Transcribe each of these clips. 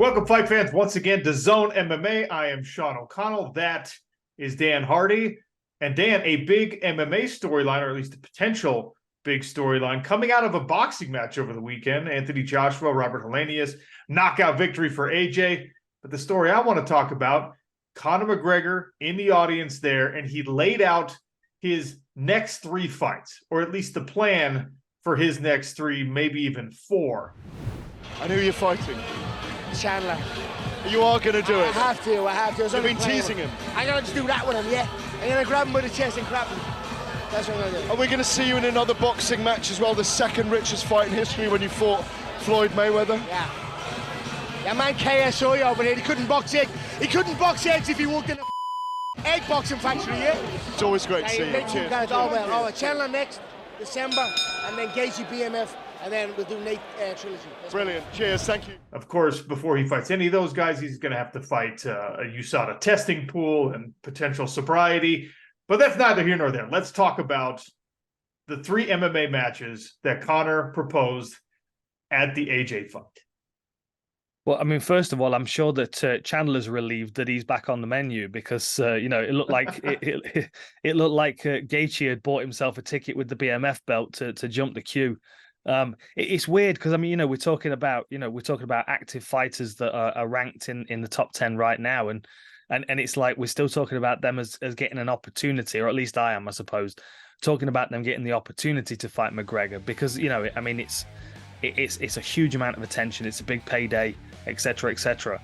Welcome, fight fans, once again to DAZN MMA. I am Sean O'Connell. That is Dan Hardy. And Dan, a big MMA storyline, or at least a potential big storyline, coming out of a boxing match over the weekend. Anthony Joshua, Robert Helenius, knockout victory for AJ. But the story I want to talk about, Conor McGregor in the audience there, and he laid out his next three fights, or at least the plan for his next three, maybe even four. And who are you fighting? Chandler. You are going to do it? I have to. You've been teasing him? I'm going to just do that with him, yeah. I'm going to grab him by the chest and crap him. That's what I'm going to do. Are we going to see you in another boxing match as well, the second richest fight in history when you fought Floyd Mayweather? Yeah. Yeah, man, KSI over here, he couldn't box eggs. He couldn't box eggs if he worked in a egg boxing factory, yeah? It's always great to see you. Cheers. Guys, all well. Chandler next, December, and then Gaethje BMF. And then we'll do Nate trilogy. Brilliant. Cheers. Thank you. Of course, before he fights any of those guys, he's going to have to fight a USADA testing pool and potential sobriety. But that's neither here nor there. Let's talk about the three MMA matches that Conor proposed at the AJ fight. Well, I mean, first of all, I'm sure that Chandler's relieved that he's back on the menu because it looked like it looked like Gaethje had bought himself a ticket with the BMF belt to jump the queue. It's weird because I mean, we're talking about active fighters that are ranked in the top 10 right now, and it's like we're still talking about them as getting an opportunity, or at least I am, I suppose, talking about them getting the opportunity to fight McGregor because I mean it's a huge amount of attention, it's a big payday, etc., etc.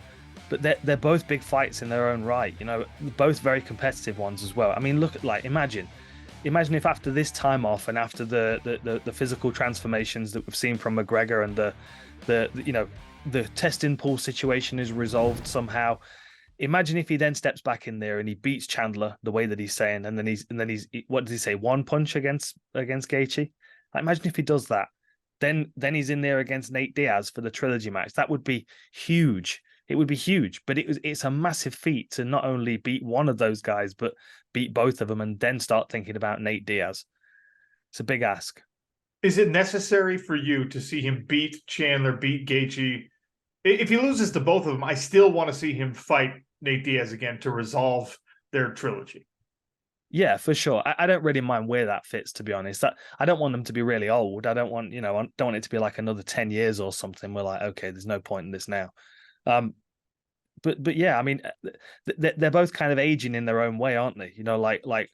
But they're both big fights in their own right, both very competitive ones as well. I mean, look at Imagine if after this time off and after the physical transformations that we've seen from McGregor and the testing pool situation is resolved somehow. Imagine if he then steps back in there and he beats Chandler the way that he's saying, and then he's what does he say? One punch against Gaethje. Imagine if he does that. Then he's in there against Nate Diaz for the trilogy match. That would be huge. It would be huge, but it's a massive feat to not only beat one of those guys, but beat both of them and then start thinking about Nate Diaz. It's a big ask. Is it necessary for you to see him beat Chandler, beat Gaethje? If he loses to both of them, I still want to see him fight Nate Diaz again to resolve their trilogy. Yeah, for sure. I don't really mind where that fits, to be honest. I don't want them to be really old. I don't want it to be like another 10 years or something. We're like, okay, there's no point in this now. But yeah, I mean, they're both kind of aging in their own way, aren't they? Like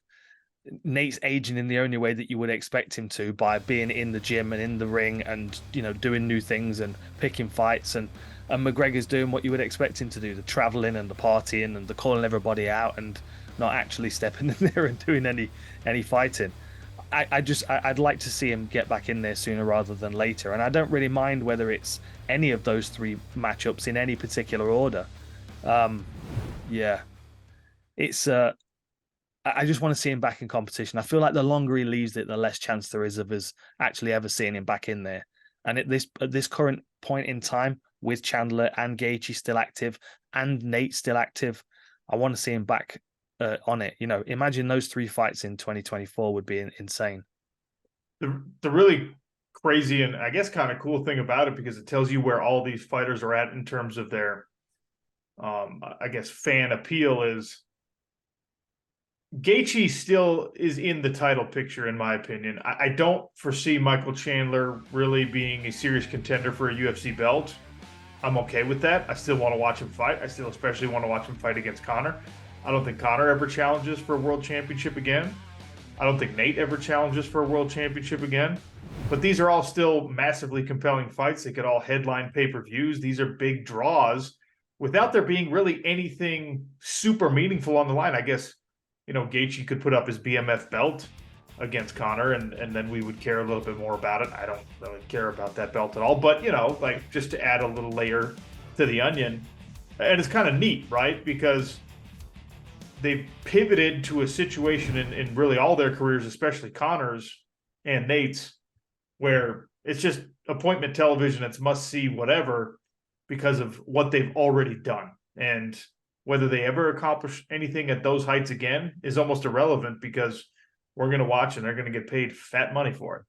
Nate's aging in the only way that you would expect him to, by being in the gym and in the ring and doing new things and picking fights, and McGregor's doing what you would expect him to do, the traveling and the partying and the calling everybody out and not actually stepping in there and doing any fighting. I'd like to see him get back in there sooner rather than later, and I don't really mind whether it's any of those three matchups in any particular order. Yeah, it's I just want to see him back in competition. I feel like the longer he leaves it, the less chance there is of us actually ever seeing him back in there. And at this current point in time, with Chandler and Gaethje still active and Nate still active, I want to see him back on it. Imagine those three fights in 2024 would be insane. The really crazy and I guess kind of cool thing about it, because it tells you where all these fighters are at in terms of their I guess fan appeal, is Gaethje still is in the title picture, in my opinion. I don't foresee Michael Chandler really being a serious contender for a UFC belt. I'm okay with that. I still want to watch him fight. I still especially want to watch him fight against Conor. I don't think Conor ever challenges for a world championship again. I don't think Nate ever challenges for a world championship again. But these are all still massively compelling fights. They could all headline pay-per-views. These are big draws without there being really anything super meaningful on the line. I guess, Gaethje could put up his BMF belt against Conor, and then we would care a little bit more about it. I don't really care about that belt at all. But, just to add a little layer to the onion. And it's kind of neat, right? Because they've pivoted to a situation in really all their careers, especially Conor's and Nate's, where it's just appointment television, it's must-see whatever, because of what they've already done. And whether they ever accomplish anything at those heights again is almost irrelevant, because we're going to watch and they're going to get paid fat money for it.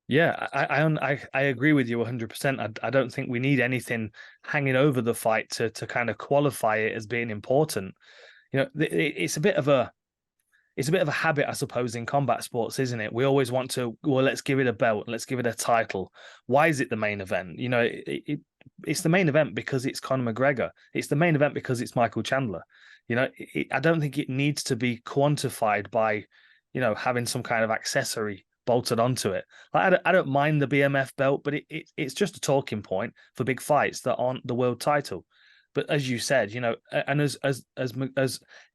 Yeah, I agree with you 100%. I don't think we need anything hanging over the fight to kind of qualify it as being important. You know, it's a bit of a habit, I suppose, in combat sports, isn't it? We always want to, well, let's give it a belt, let's give it a title. Why is it the main event? You know, it's the main event because it's Conor McGregor. It's the main event because it's Michael Chandler. You know, I don't think it needs to be quantified by, you know, having some kind of accessory bolted onto it. Like, I don't mind the BMF belt, but it's just a talking point for big fights that aren't the world title. But as you said, you know, and as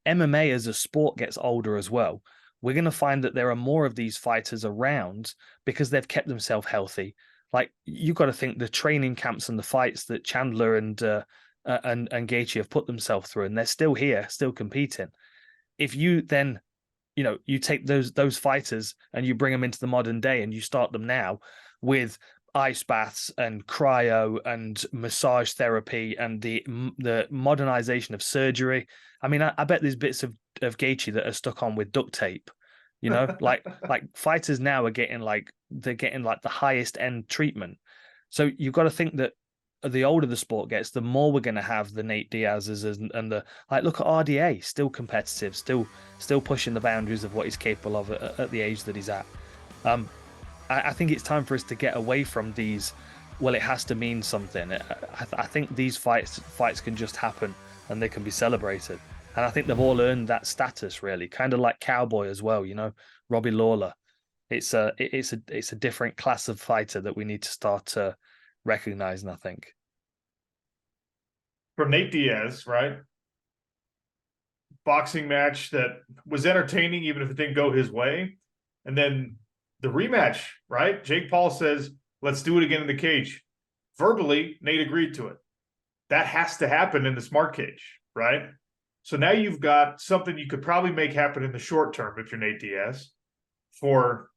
MMA as a sport gets older as well, we're going to find that there are more of these fighters around because they've kept themselves healthy. Like, you've got to think the training camps and the fights that Chandler and Gaethje have put themselves through, and they're still here, still competing. If you then, you know, you take those fighters and you bring them into the modern day and you start them now with ice baths and cryo and massage therapy and the modernization of surgery. I mean, I bet there's bits of Gaethje that are stuck on with duct tape. You know, like fighters now are getting they're getting like the highest end treatment. So you've got to think that the older the sport gets, the more we're going to have the Nate Diaz's and the, like, look at RDA, still competitive, still pushing the boundaries of what he's capable of at the age that he's at. I think it's time for us to get away from these. Well, it has to mean something. I think these fights can just happen and they can be celebrated. And I think they've all earned that status, really, kind of like Cowboy as well. You know, Robbie Lawler. It's a different class of fighter that we need to start recognizing, I think. For Nate Diaz, right? Boxing match that was entertaining, even if it didn't go his way. And then the rematch, right? Jake Paul says, let's do it again in the cage. Verbally, Nate agreed to it. That has to happen in the smart cage, right? So now you've got something you could probably make happen in the short term if you're Nate Diaz. For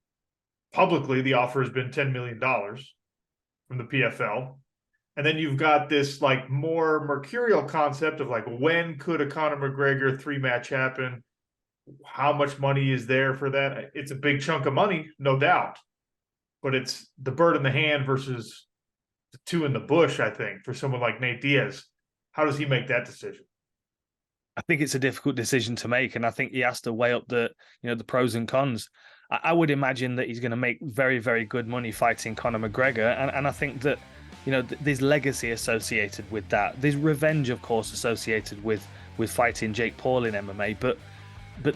publicly, the offer has been $10 million from the PFL. And then you've got this like more mercurial concept of like, when could a Conor McGregor 3-match happen? How much money is there for that? It's a big chunk of money, no doubt. But it's the bird in the hand versus the two in the bush, I think, for someone like Nate Diaz. How does he make that decision? I think it's a difficult decision to make, and I think he has to weigh up the pros and cons. I would imagine that he's going to make very, very good money fighting Conor McGregor, and I think that, you know, there's legacy associated with that. There's revenge, of course, associated with fighting Jake Paul in MMA, but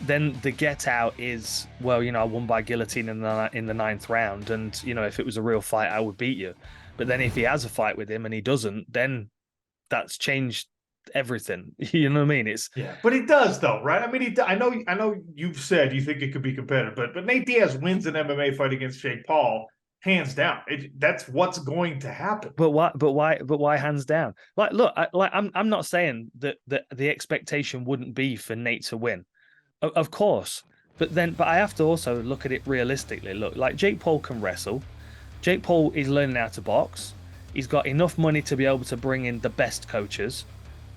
then the get out is, well, you know, I won by guillotine in the ninth round, and, you know, if it was a real fight, I would beat you. But then if he has a fight with him and he doesn't, then that's changed everything. You know what I mean? It's but he does, though, right? I mean, I know you've said you think it could be competitive, but Nate Diaz wins an MMA fight against Jake Paul hands down. That's what's going to happen. But why hands down? Like, look, I'm not saying that the expectation wouldn't be for Nate to win, of course. But I have to also look at it realistically. Look, like, Jake Paul can wrestle. Jake Paul is learning how to box. He's got enough money to be able to bring in the best coaches,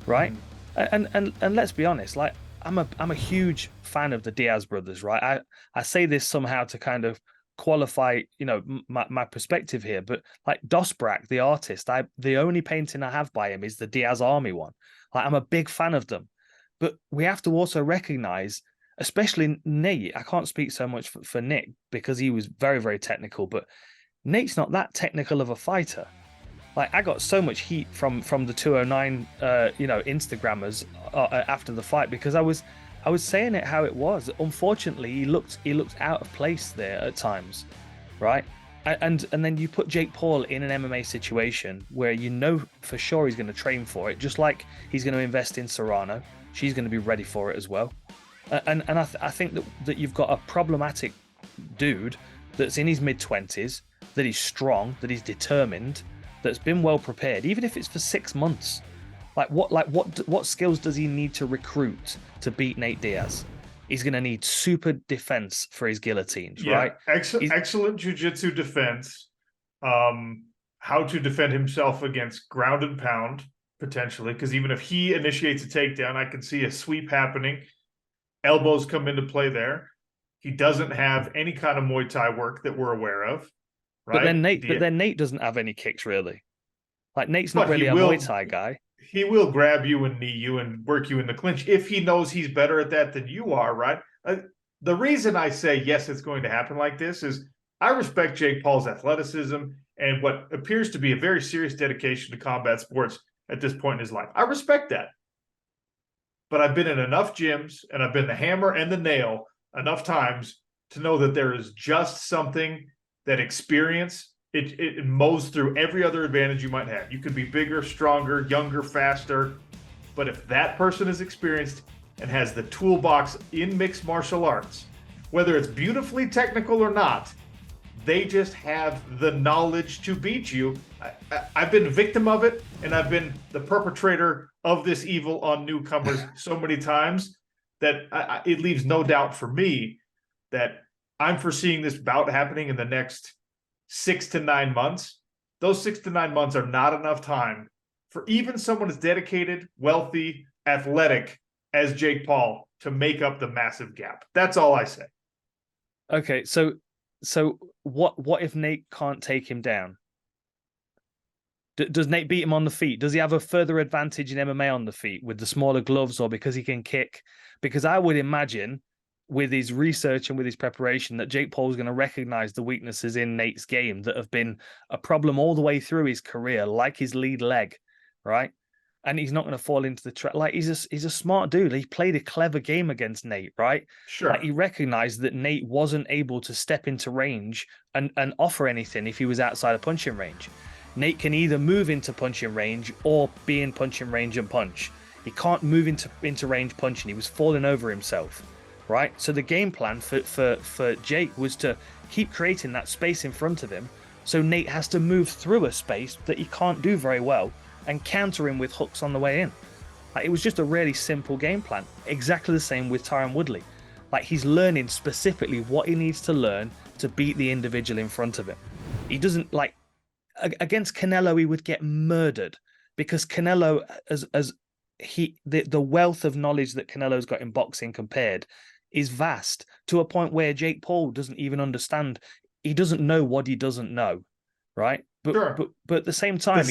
right? And let's be honest, like, I'm a huge fan of the Diaz brothers, right? I say this somehow to kind of qualify, you know, my perspective here, but like Dosbrak, the artist, the only painting I have by him is the Diaz Army one. Like, I'm a big fan of them, but we have to also recognize, especially Nate. I can't speak so much for Nick because he was very, very technical, but Nate's not that technical of a fighter. Like, I got so much heat from the 209 Instagrammers after the fight because I was saying it how it was. Unfortunately, he looked out of place there at times, right? And then you put Jake Paul in an MMA situation where you know for sure he's going to train for it, just like he's going to invest in Serrano. She's going to be ready for it as well. And I think that you've got a problematic dude that's in his mid-20s, that he's strong, that he's determined, that's been well prepared, even if it's for 6 months. What skills does he need to recruit to beat Nate Diaz? He's going to need super defense for his guillotines, right? Excellent jiu-jitsu defense. How to defend himself against ground and pound, potentially, because even if he initiates a takedown, I can see a sweep happening. Elbows come into play there. He doesn't have any kind of Muay Thai work that we're aware of. But then right? Nate doesn't have any kicks really. Like Nate's not But really a Muay Thai guy. he will grab you and knee you and work you in the clinch if he knows he's better at that than you are, right? The reason I say yes, it's going to happen like this is I respect Jake Paul's athleticism and what appears to be a very serious dedication to combat sports at this point in his life. I respect that. But I've been in enough gyms and I've been the hammer and the nail enough times to know that there is just something that experience, it mows through every other advantage you might have. You could be bigger, stronger, younger, faster. But if that person is experienced and has the toolbox in mixed martial arts, whether it's beautifully technical or not, they just have the knowledge to beat you. I've been a victim of it, and I've been the perpetrator of this evil on newcomers so many times that it leaves no doubt for me that I'm foreseeing this bout happening in the next 6 to 9 months. Those 6 to 9 months are not enough time for even someone as dedicated, wealthy, athletic as Jake Paul to make up the massive gap. That's all I say. Okay, so what if Nate can't take him down? Does Nate beat him on the feet? Does he have a further advantage in MMA on the feet with the smaller gloves or because he can kick? Because I would imagine with his research and with his preparation that Jake Paul is going to recognize the weaknesses in Nate's game that have been a problem all the way through his career, like his lead leg, right? And he's not going to fall into the trap. Like he's a smart dude. He played a clever game against Nate, right? Sure. Like he recognized that Nate wasn't able to step into range and offer anything if he was outside of punching range. Nate can either move into punching range or be in punching range and punch. He can't move into range punching. He was falling over himself, right? So the game plan for Jake was to keep creating that space in front of him. So Nate has to move through a space that he can't do very well and counter him with hooks on the way in. Like, it was just a really simple game plan. Exactly the same with Tyron Woodley. Like he's learning specifically what he needs to learn to beat the individual in front of him. He doesn't like against Canelo, he would get murdered because Canelo, the wealth of knowledge that Canelo's got in boxing compared is vast to a point where Jake Paul doesn't even understand. He doesn't know what he doesn't know, right? But Sure. but at the same time,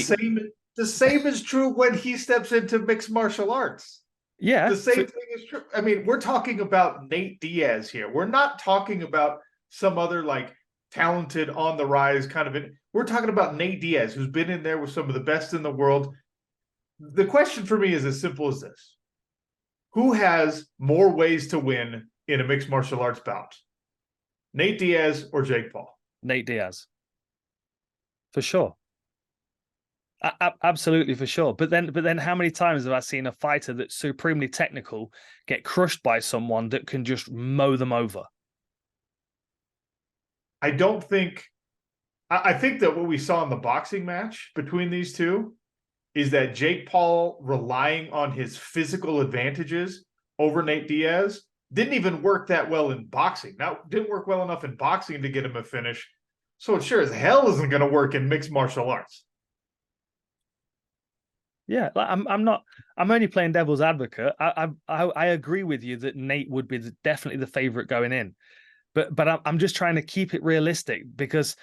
The same is true when he steps into mixed martial arts. Yeah. The same thing is true. I mean, we're talking about Nate Diaz here. We're not talking about some other like talented on the rise kind of we're talking about Nate Diaz, who's been in there with some of the best in the world. The question for me is as simple as this. Who has more ways to win in a mixed martial arts bout? Nate Diaz or Jake Paul? Nate Diaz. For sure. Absolutely, for sure. But then how many times have I seen a fighter that's supremely technical get crushed by someone that can just mow them over? I think that what we saw in the boxing match between these two is that Jake Paul relying on his physical advantages over Nate Diaz didn't even work that well in boxing. Now, didn't work well enough in boxing to get him a finish. So it sure as hell isn't going to work in mixed martial arts. Yeah, like I'm only playing devil's advocate. I agree with you that Nate would be definitely the favorite going in, but I'm just trying to keep it realistic because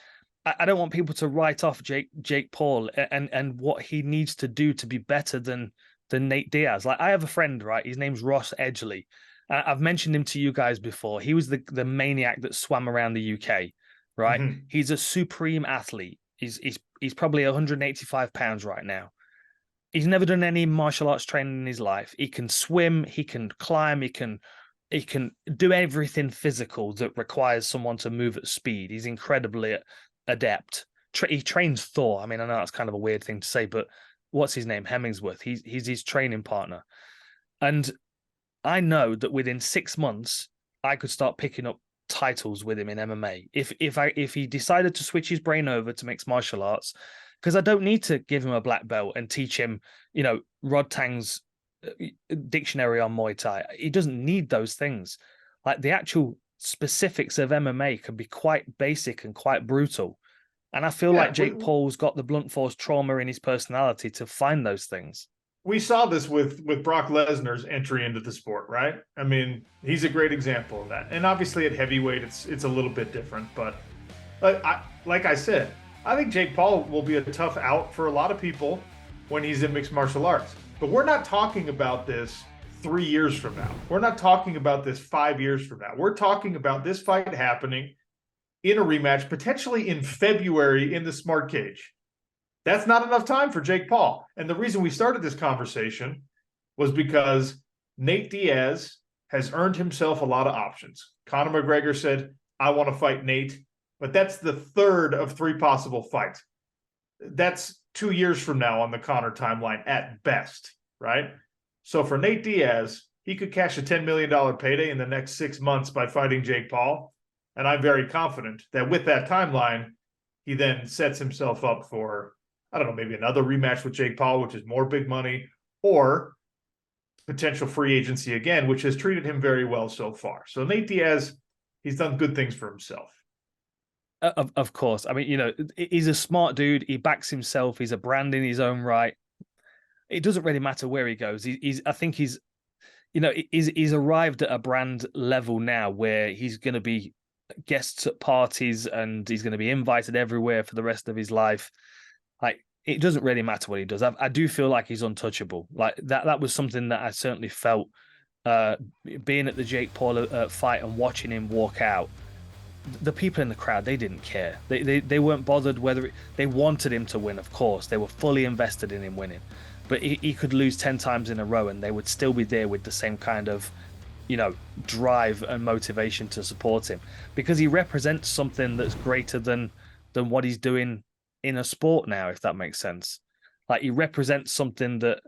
I don't want people to write off Jake Paul and what he needs to do to be better than Nate Diaz. Like I have a friend, right? His name's Ross Edgley. I've mentioned him to you guys before. He was the maniac that swam around the UK, right? Mm-hmm. He's a supreme athlete. He's probably 185 pounds right now. He's never done any martial arts training in his life. He can swim, he can climb, he can do everything physical that requires someone to move at speed. He's incredibly adept. He trains Thor. I mean, I know that's kind of a weird thing to say, but what's his name? Hemmingsworth. He's his training partner. And I know that within 6 months, I could start picking up titles with him in MMA. If he decided to switch his brain over to mixed martial arts, because I don't need to give him a black belt and teach him, Rod Tang's dictionary on Muay Thai. He doesn't need those things. Like the actual specifics of MMA can be quite basic and quite brutal. And I feel like Jake Paul's got the blunt force trauma in his personality to find those things. We saw this with Brock Lesnar's entry into the sport, right? I mean, he's a great example of that. And obviously at heavyweight, it's a little bit different, but Like I said, I think Jake Paul will be a tough out for a lot of people when he's in mixed martial arts. But we're not talking about this 3 years from now. We're not talking about this 5 years from now. We're talking about this fight happening in a rematch, potentially in February in the Smart Cage. That's not enough time for Jake Paul. And the reason we started this conversation was because Nate Diaz has earned himself a lot of options. Conor McGregor said, I want to fight Nate, but that's the third of 3 possible fights. That's 2 years from now on the Conor timeline at best, right? So for Nate Diaz, he could cash a $10 million payday in the next 6 months by fighting Jake Paul. And I'm very confident that with that timeline, he then sets himself up for, I don't know, maybe another rematch with Jake Paul, which is more big money, or potential free agency again, which has treated him very well so far. So Nate Diaz, he's done good things for himself. Of course. I mean, you know, he's a smart dude. He backs himself. He's a brand in his own right. It doesn't really matter where he goes. I think he's, you know, he's arrived at a brand level now where he's going to be guests at parties and he's going to be invited everywhere for the rest of his life. Like, it doesn't really matter what he does. I do feel like he's untouchable. Like that was something that I certainly felt being at the Jake Paul fight and watching him walk out. The people in the crowd, they didn't care. They weren't bothered whether they wanted him to win. Of course, they were fully invested in him winning, but he could lose 10 times in a row and they would still be there with the same kind of, you know, drive and motivation to support him, because he represents something that's greater than what he's doing in a sport now, if that makes sense. Like, he represents something that,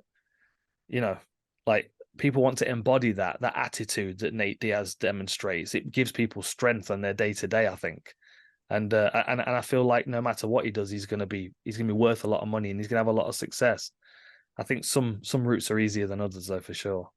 you know, like, people want to embody that attitude that Nate Diaz demonstrates. It gives people strength on their day to day, I think. And I feel like no matter what he does, he's gonna be worth a lot of money and he's gonna have a lot of success. I think some routes are easier than others, though, for sure.